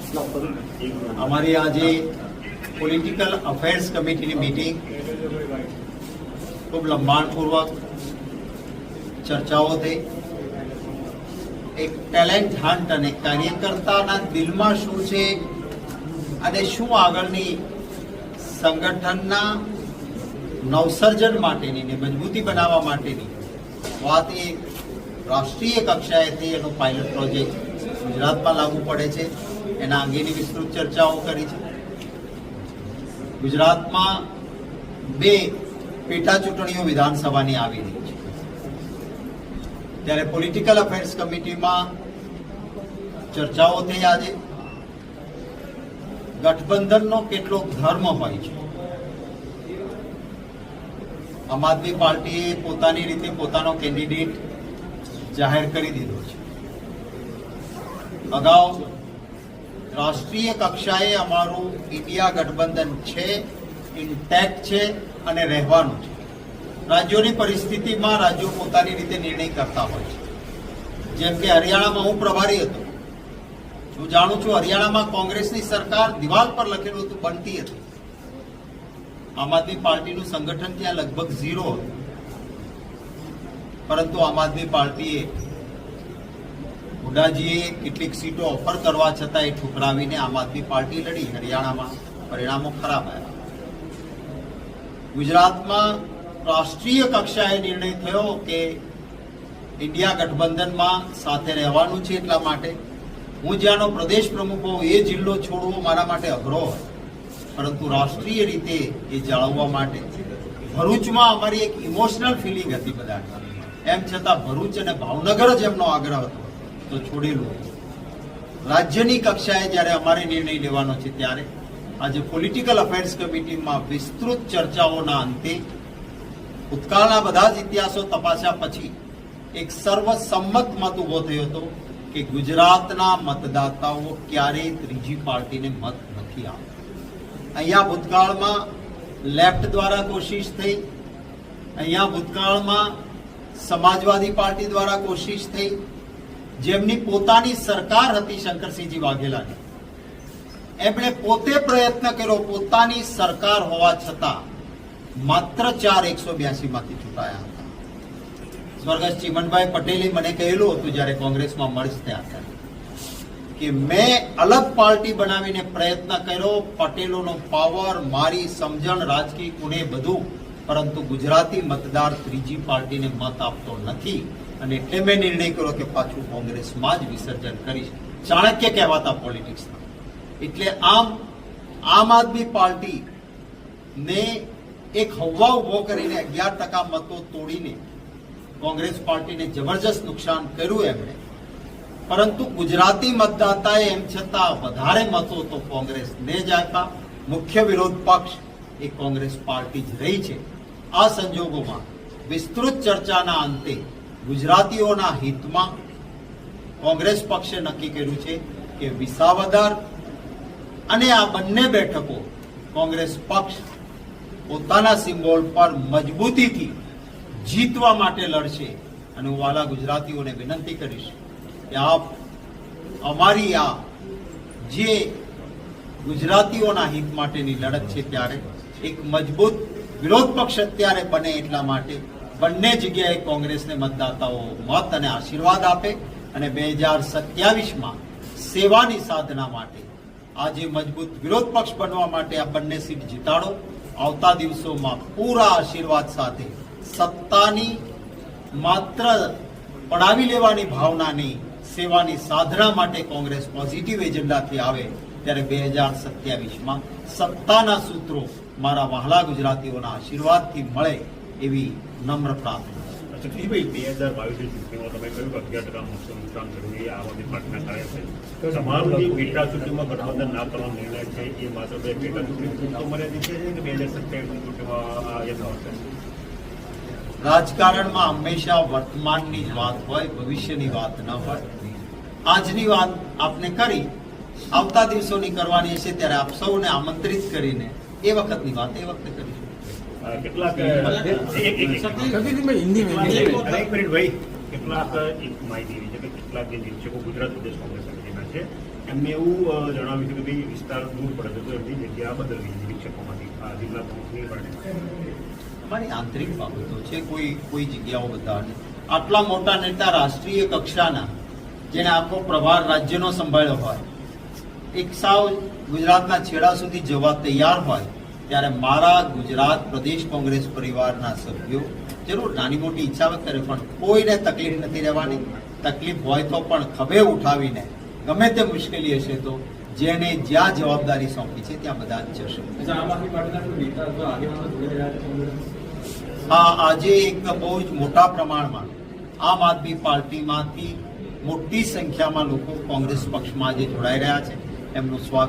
અમારી આજે political affairs કમિટીની મીટિંગ ખૂબ લંબાણપૂર્વક ચર્ચાઓ થઈ. એક ટેલેન્ટ હન્ટ અને કાર્યકર્તાના દિલમાં શું છે અને શું આગળની સંગઠનના નવસર્જન માટેની ને મજબૂતી બનાવવા માટેની વાત એ રાષ્ટ્રીય કક્ષાએથી એનો પાયલટ પ્રોજેક્ટ ગુજરાતમાં લાગુ પડે છે એના અંગેની વિસ્તૃત ચર્ચાઓ કરી છે. ગુજરાતમાં 2 પેટા ચૂંટણીઓ વિધાનસભાની આવી રહી છે ત્યારે પોલિટિકલ અફેર્સ કમિટીમાં ચર્ચાઓ થઈ. આજે ગઠબંધનનો કેટલો ધર્મ હોય છે. આમ આદમી પાર્ટીએ પોતાની રીતે પોતાનો કેન્ડિડેટ જાહેર કરી દીધો છે. અગાઉ રાષ્ટ્રીય કક્ષાએ અમારું ઇન્ડિયા ગઠબંધન છે, ઇન્ટેક્ટ છે અને રહેવાનું છે. રાજ્યોની પરિસ્થિતિમાં રાજ્યો પોતાની રીતે નિર્ણય કરતા હોય છે. જેમ કે હરિયાણામાં હું પ્રભારી હતો. હું જાણું છું હરિયાણામાં કોંગ્રેસની સરકાર દિવાલ પર લખેલું હતું બનતી હતી. આમ આદમી પાર્ટીનું સંગઠન ત્યાં લગભગ 0 હતું. પરંતુ આમ આદમી પાર્ટીએ હુડાજીએ કેટલીક સીટો ઓફર કરવા છતાં એ ઠુકરાવીને આમ આદમી પાર્ટી લડી. હરિયાણામાં પરિણામો ખરાબ આવ્યા. ગુજરાતમાં રાષ્ટ્રીય કક્ષાએ નિર્ણય થયો કે ઇન્ડિયા ગઠબંધનમાં સાથે રહેવાનું છે. એટલા માટે હું જ્યાંનો પ્રદેશ પ્રમુખ હોઉં એ જિલ્લો છોડવો મારા માટે અઘરો હોય, પરંતુ રાષ્ટ્રીય રીતે એ જાળવવા માટે ભરૂચમાં અમારી એક ઇમોશનલ ફિલિંગ હતી બધા. એમ છતાં ભરૂચ અને ભાવનગર જ એમનો આગ્રહ હતો તો છોડેલું. રાજ્યની કક્ષાએ જ્યારે અમારે નિર્ણય લેવાનો છે ત્યારે આજે પોલિટિકલ અફેર્સ કમિટીમાં વિસ્તૃત ચર્ચાઓના અંતે ભૂતકાળના બધા જ ઇતિહાસો તપાસ્યા પછી એક સર્વસંમત મત ઉભો થયો હતો કે ગુજરાતના મતદાતાઓ ક્યારેય ત્રીજી પાર્ટીને મત નથી આપતા. અહીંયા ભૂતકાળમાં લેફ્ટ દ્વારા કોશિશ થઈ, અહીંયા ભૂતકાળમાં સમાજવાદી પાર્ટી દ્વારા કોશિશ થઈ, જેમની પોતાની સરકાર હતી શંકરસિંહજી વાઘેલાની. એમણે પોતે પ્રયત્ન કર્યો, પોતાની સરકાર હોવા છતાં માત્ર 4 182 માંથી ચૂંટાયા હતા. સ્વર્ગસ્થ ચીમનભાઈ પટેલે મને કહેલું હતું જ્યારે કોંગ્રેસમાં મર્જ થયા હતા કે મેં અલગ પાર્ટી બનાવીને પ્રયત્ન કર્યો, પટેલોનો પાવર, મારી સમજણ, રાજકીય ગુણે બધું, પરંતુ ગુજરાતી મતદાર ત્રીજી પાર્ટીને મત આપતો નથી અને એટલે મેં નિર્ણય કર્યો કે પાછું કોંગ્રેસમાં જ વિસર્જન કરીશ. ચાણક્ય કહેવાતા પોલિટિક્સના. એટલે આમ આદમી પાર્ટી ને એક હવા ઉભો કરીને 11% મતો તોડીને કોંગ્રેસ પાર્ટીને જબરજસ્ત નુકસાન કર્યું એમણે. પરંતુ ગુજરાતી મતદાતાએ એમ છતાં વધારે મતો તો કોંગ્રેસને જ આપ્યા. મુખ્ય વિરોધ પક્ષ એ કોંગ્રેસ પાર્ટી જ રહી છે. આ સંજોગોમાં વિસ્તૃત ચર્ચાના અંતે ગુજરાતીઓના હિતમાં કોંગ્રેસ પક્ષે નક્કી કર્યું છે કે વિસાવદર અને આ બંને બેઠકો કોંગ્રેસ પક્ષ પોતાના સિમ્બોલ પર મજબૂતીથી જીતવા માટે લડશે. અને હું વાલા ગુજરાતીઓને વિનંતી કરીશ કે આપ અમારી આ જે ગુજરાતીઓના હિત માટેની લડત છે ત્યારે એક મજબૂત વિરોધ પક્ષ અત્યારે બને એટલા માટે બંને જગ્યાએ કોંગ્રેસને મતદાતાઓ મત અને આશીર્વાદ આપે અને 2027માં સેવાની સાધના માટે આજે મજબૂત વિરોધ પક્ષ બનવા માટે આ બંને સીટ જીતાડો. આવતા દિવસોમાં પૂરા આશીર્વાદ સાથે સત્તાની માત્ર પડાવી લેવાની ભાવના નહીં, સેવાની સાધના માટે કોંગ્રેસ પોઝિટિવ એજન્ડાથી આવે ત્યારે 2027માં સત્તાના સૂત્રો મારા વહાલા ગુજરાતીઓના આશીર્વાદથી મળે એવી નમ્ર પ્રાર્થના. ભાઈ 2022 ચૂંટણીમાં તમે કહ્યું કે 11% નુકસાન થયું એ આમ આદમી પાર્ટીના કારણે છે. તમામ જે પેટા ચૂંટણીમાં ગઠબંધન ના કરવાનો નિર્ણય છે એ માત્ર પેટા ચૂંટણી પૂરતો મર્યાદિત છે કે 2027ની ચૂંટણીમાં યથાવત છે? રાજકારણમાં હંમેશા વર્તમાનની જ વાત હોય, ભવિષ્યની વાત ન હોય. આજની વાત આપને કરી, આવતા દિવસોની કરવાની હશે ત્યારે આપ સૌને આમંત્રિત કરીને એ વખતની વાત એ વખતે કરીશું. કેટલાક કેટલાક એક માહિતી એવી છે કે કેટલાક જે નિરીક્ષકો ગુજરાત પ્રદેશ કોંગ્રેસ સમિતિના છે એમને એવું જણાવ્યું છે કે ભાઈ વિસ્તાર દૂર પડે છે તો એમની જગ્યા બદલવી નિરીક્ષકોમાંથી આ જિલ્લા પ્રમુખની માટે અમારી આંતરિક બાબતો છે, કોઈ જગ્યાઓ બતાવવાની. આટલા મોટા નેતા રાષ્ટ્રીય કક્ષાના જેને આખો પ્રભાર રાજ્યનો સંભાળ્યો હોય, એક સાવ ગુજરાતના છેડા સુધી જવા તૈયાર હોય, ત્યારે મારા ગુજરાત પ્રદેશ કોંગ્રેસ પરિવારના સભ્યો જરૂર નાની મોટી ઈચ્છા કરે, પણ કોઈને તકલીફ નથી રહેવાની. તકલીફ હોય તો પણ ખભે ઉઠાવીને ગમે તે મુશ્કેલી હશે તો જેને જ્યાં જવાબદારી સોંપી છે ત્યાં બધા જ જશે. હા, આજે એક બહુ જ મોટા પ્રમાણમાં આમ આદમી પાર્ટીમાંથી મોટી સંખ્યામાં લોકો કોંગ્રેસ પક્ષમાં આજે જોડાઈ રહ્યા છે. એમનું સ્વાગત